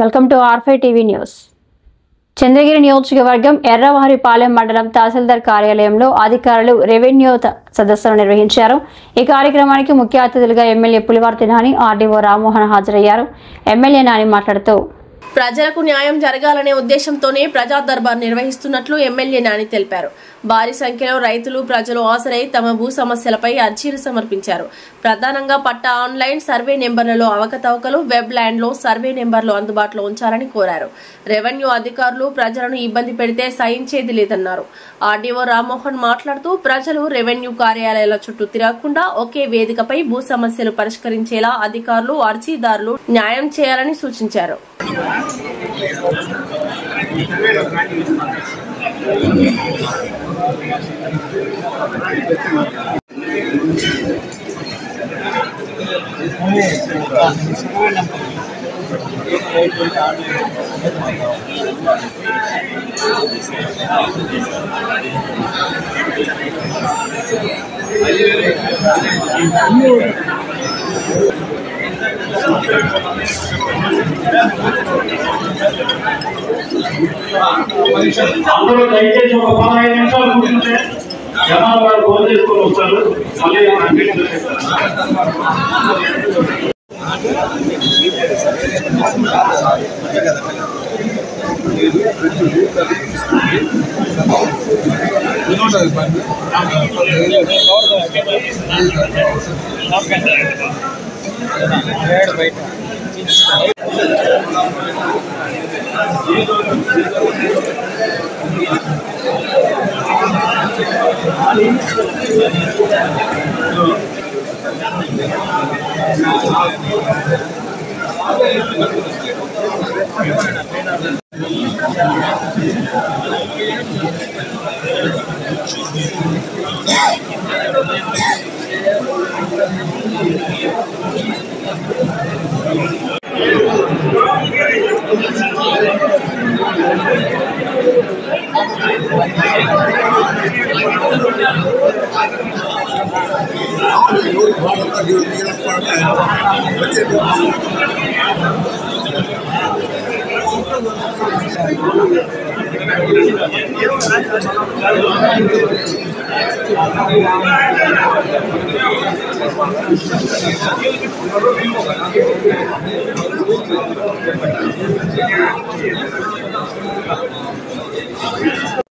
Welcome to R5 TV news. Chandragiri నియోజకవర్గం ఎర్రవారిపాలెం మండలం తహసీల్దార్ కార్యాలయంలో అధికారులు రెవెన్యూ సదస్సును నిర్వహించారు. ఈ కార్యక్రమానికి ముఖ్య అతిథులుగా ఎమ్మెల్యే పులివర్తి నాని, ఆర్డీఓ రామ్మోహన్ హాజరయ్యారు. ఎమ్మెల్యే నాని మాట్లాడుతూ ప్రజలకు న్యాయం జరగాలనే ఉద్దేశంతోనే ప్రజా దర్బార్ నిర్వహిస్తున్నట్లు ఎమ్మెల్యే నాని తెలిపారు. భారీ సంఖ్యలో రైతులు, ప్రజలు హాజరై తమ భూ సమస్యలపై అర్జీలు సమర్పించారు. ప్రధానంగా పట్టా ఆన్లైన్ సర్వే నెంబర్లలో అవకతవకలు, వెబ్ ల్యాండ్ లో సర్వే నెంబర్లు అందుబాటులో ఉంచాలని కోరారు. రెవెన్యూ అధికారులు ప్రజలను ఇబ్బంది పెడితే సహించేది లేదన్నారు. ఆర్డీఓ రామ్మోహన్ మాట్లాడుతూ ప్రజలు రెవెన్యూ కార్యాలయాల చుట్టూ తిరగకుండా ఒకే వేదికపై భూ సమస్యలు పరిష్కరించేలా అధికారులు, అర్జీదారులు న్యాయం చేయాలని సూచించారు. అందరూ దయచేసి ఒక 15 నిమిషాలు కూర్చుంటే జనాలు వారు ఫోన్ చేసుకొని వస్తారు. మళ్ళీ